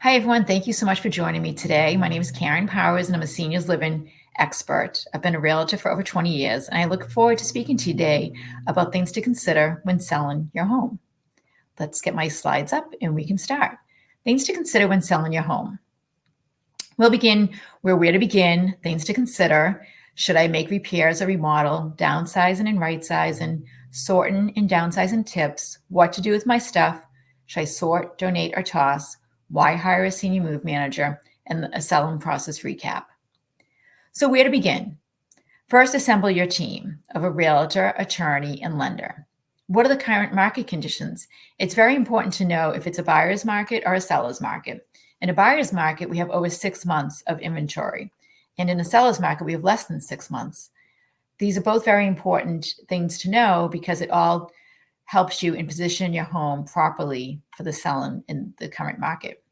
Hi, everyone. Thank you so much for joining me today. My name is Karen Powers, and I'm a seniors living expert. I've been a realtor for over 20 years, and I look forward to speaking to you today about things to consider when selling your home. Let's get my slides up and we can start. Things to consider when selling your home. We'll begin where to begin, things to consider. Should I make repairs or remodel, downsizing and right sizing, sorting and downsizing tips, what to do with my stuff, should I sort, donate, or toss, why hire a senior move manager, and a selling process recap. So where to begin? First, assemble your team of a realtor, attorney, and lender. What are the current market conditions? It's very important to know if it's a buyer's market or a seller's market. In a buyer's market, we have over 6 months of inventory. And in a seller's market, we have less than 6 months. These are both very important things to know because it all helps you in position your home properly for the selling in the current market.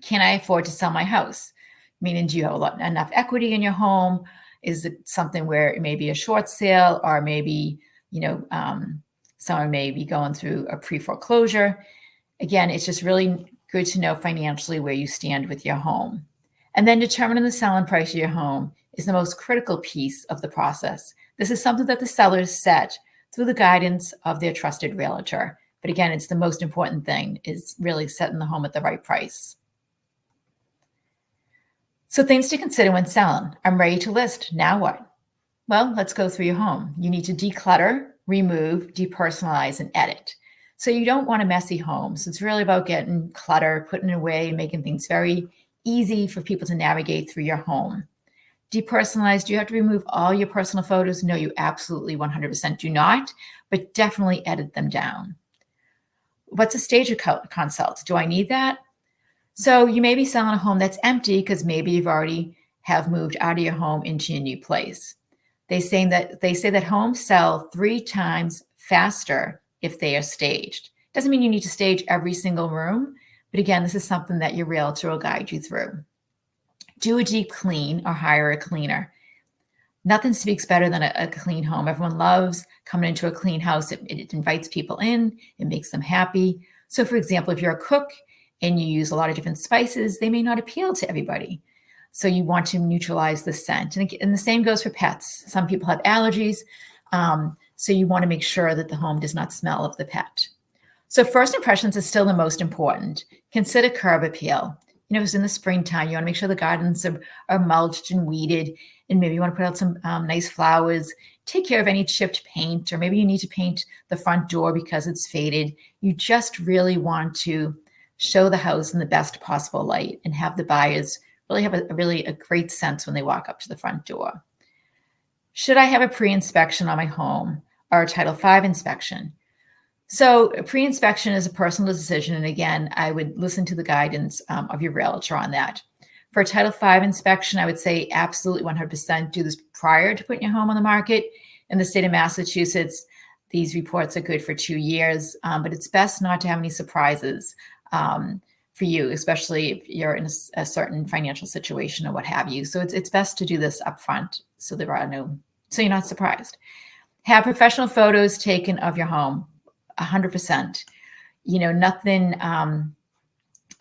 Can I afford to sell my house? Meaning, do you have enough equity in your home? Is it something where it may be a short sale, or maybe, someone may be going through a pre-foreclosure? Again, it's just really good to know financially where you stand with your home. And then determining the selling price of your home is the most critical piece of the process. This is something that the sellers set through the guidance of their trusted realtor. But again, it's the most important thing, is really setting the home at the right price. So things to consider when selling. I'm ready to list. Now what? Well, let's go through your home. You need to declutter, remove, depersonalize, and edit. So you don't want a messy home. So it's really about getting clutter, putting it away, making things very easy for people to navigate through your home. Depersonalize, do you have to remove all your personal photos? No, you absolutely 100% do not, but definitely edit them down. What's a stage consult? Do I need that? So you may be selling a home that's empty because maybe you've already have moved out of your home into your new place. They say that homes sell 3 times faster if they are staged. Doesn't mean you need to stage every single room, but again, this is something that your realtor will guide you through. Do a deep clean or hire a cleaner. Nothing speaks better than a clean home. Everyone loves coming into a clean house. It invites people in, it makes them happy. So for example, if you're a cook and you use a lot of different spices, they may not appeal to everybody. So you want to neutralize the scent. And the same goes for pets. Some people have allergies. So you want to make sure that the home does not smell of the pet. So first impressions is still the most important. Consider curb appeal. It's in the springtime. You want to make sure the gardens are mulched and weeded. And maybe you want to put out some nice flowers. Take care of any chipped paint, or maybe you need to paint the front door because it's faded. You just really want to show the house in the best possible light and have the buyers really have a great sense when they walk up to the front door. Should I have a pre-inspection on my home or a Title V inspection? So a pre-inspection is a personal decision. And again, I would listen to the guidance of your realtor on that. For a Title V inspection, I would say absolutely 100% do this prior to putting your home on the market. In the state of Massachusetts, these reports are good for 2 years, but it's best not to have any surprises for you, especially if you're in a certain financial situation or what have you. So it's best to do this upfront so you're not surprised. Have professional photos taken of your home, 100%. Nothing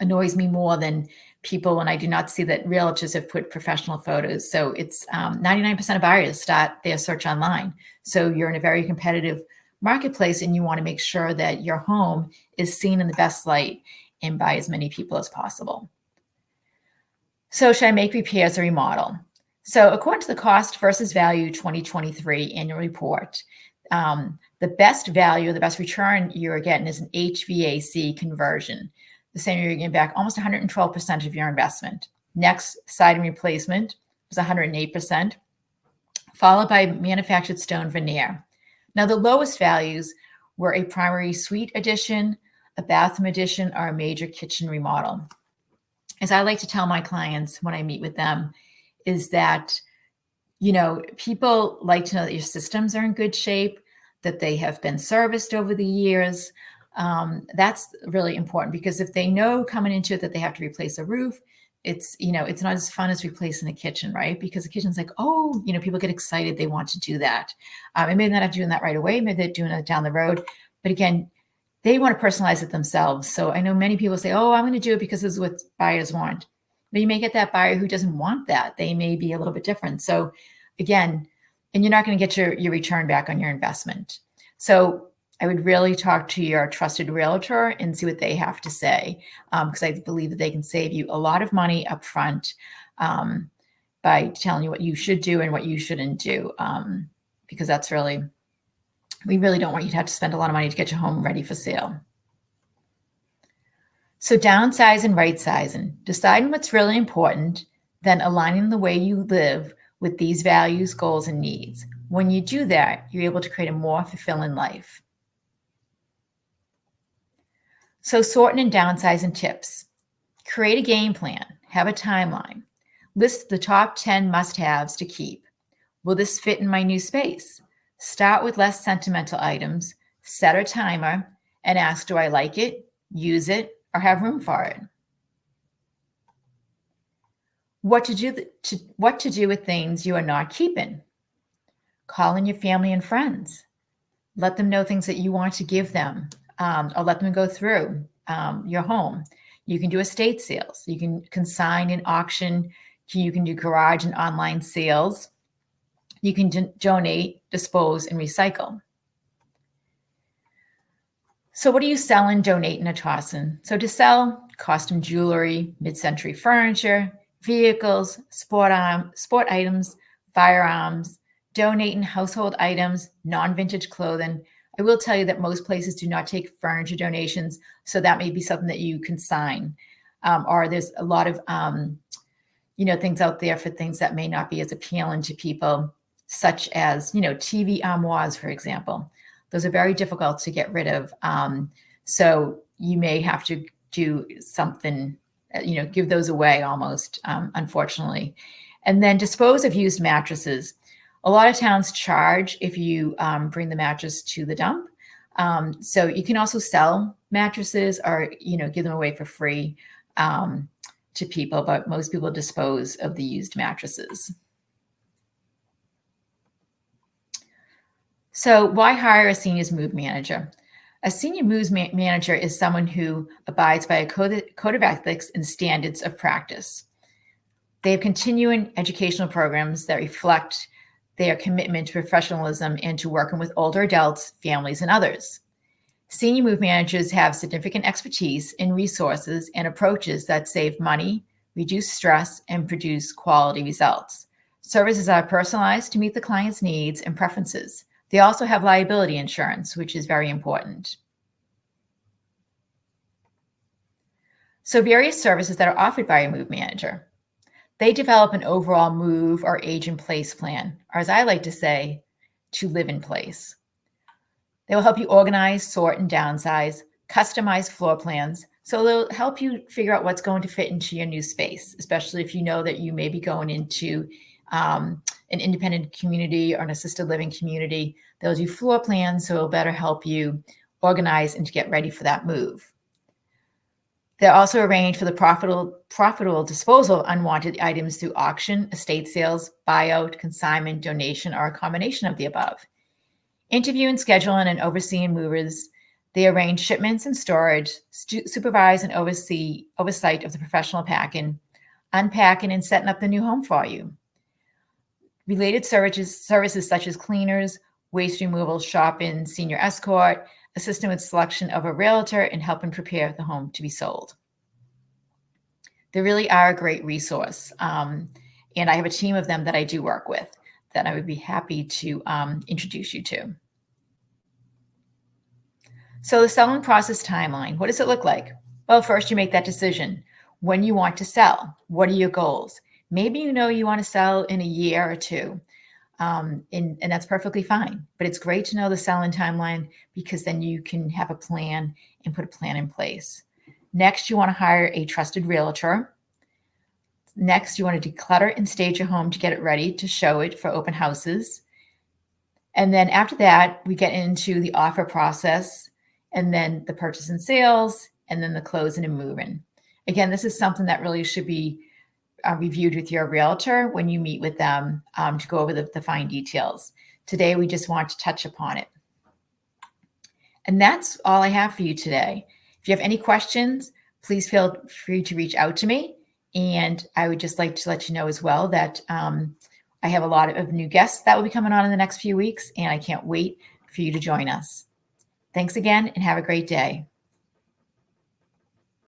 annoys me more than people when I do not see that realtors have put professional photos. So it's 99% of buyers start their search online. So you're in a very competitive marketplace and you want to make sure that your home is seen in the best light and by as many people as possible. So should I make repairs or remodel? So according to the Cost versus Value 2023 annual report, the best value, the best return you're getting is an HVAC conversion. The same you're getting back almost 112% of your investment. Next, siding replacement was 108%, followed by manufactured stone veneer. Now, the lowest values were a primary suite addition, a bathroom addition, or a major kitchen remodel. As I like to tell my clients when I meet with them, is that, people like to know that your systems are in good shape, that they have been serviced over the years. That's really important because if they know coming into it that they have to replace a roof, it's not as fun as replacing a kitchen, right? Because the kitchen's like, people get excited. They want to do that. And maybe they're not doing that right away. Maybe they're doing it down the road. But again, They want to personalize it themselves. So I know many people say, oh, I'm going to do it because this is what buyers want. But you may get that buyer who doesn't want that. They may be a little bit different. So again, and you're not going to get your return back on your investment. So I would really talk to your trusted realtor and see what they have to say, because I believe that they can save you a lot of money up front by telling you what you should do and what you shouldn't do, because that's really, we really don't want you to have to spend a lot of money to get your home ready for sale. So downsize and right sizing, deciding what's really important, then aligning the way you live with these values, goals, and needs. When you do that, you're able to create a more fulfilling life. So sorting and downsizing tips. Create a game plan, have a timeline. List the top 10 must-haves to keep. Will this fit in my new space? Start with less sentimental items, set a timer, and ask, do I like it, use it, or have room for it? What to do with things you are not keeping. Call in your family and friends. Let them know things that you want to give them, or let them go through your home. You can do estate sales. You can consign and auction. You can do garage and online sales. You can donate, dispose, and recycle. So what are you selling, donating, or tossing? So to sell, costume jewelry, mid-century furniture, vehicles, sport items, firearms, donating household items, non-vintage clothing. I will tell you that most places do not take furniture donations, so that may be something that you consign. Or there's a lot of things out there for things that may not be as appealing to people, such as TV armoires, for example. Those are very difficult to get rid of. So you may have to do something, give those away almost, unfortunately. And then dispose of used mattresses. A lot of towns charge if you bring the mattress to the dump. So you can also sell mattresses or, give them away for free to people, but most people dispose of the used mattresses. So why hire a seniors move manager? A senior moves manager is someone who abides by a code of ethics and standards of practice. They have continuing educational programs that reflect their commitment to professionalism and to working with older adults, families, and others. Senior move managers have significant expertise in resources and approaches that save money, reduce stress, and produce quality results. Services are personalized to meet the client's needs and preferences. They also have liability insurance, which is very important. So various services that are offered by a move manager. They develop an overall move or age in place plan, or as I like to say, to live in place. They will help you organize, sort, and downsize, customize floor plans. So they'll help you figure out what's going to fit into your new space, especially if you know that you may be going into an independent community or an assisted living community. They'll do floor plans, so it'll better help you organize and to get ready for that move. They'll also arrange for the profitable disposal of unwanted items through auction, estate sales, buyout, consignment, donation, or a combination of the above. Interviewing, scheduling, and overseeing movers. They arrange shipments and storage, supervise and oversight of the professional packing, unpacking, and setting up the new home for you. Related services such as cleaners, waste removal, shopping, senior escort, assisting with selection of a realtor, and helping prepare the home to be sold. They really are a great resource. And I have a team of them that I do work with that I would be happy to introduce you to. So the selling process timeline, what does it look like? Well, first you make that decision. When you want to sell, what are your goals? Maybe you want to sell in a year or two, and that's perfectly fine. But it's great to know the selling timeline because then you can have a plan and put a plan in place. Next, you want to hire a trusted realtor. Next, you want to declutter and stage your home to get it ready to show it for open houses. And then after that, we get into the offer process and then the purchase and sales and then the closing and moving. Again, this is something that really should be reviewed with your realtor when you meet with them to go over the fine details. Today, we just want to touch upon it. And that's all I have for you today. If you have any questions, please feel free to reach out to me. And I would just like to let you know as well that I have a lot of new guests that will be coming on in the next few weeks, and I can't wait for you to join us. Thanks again, and have a great day.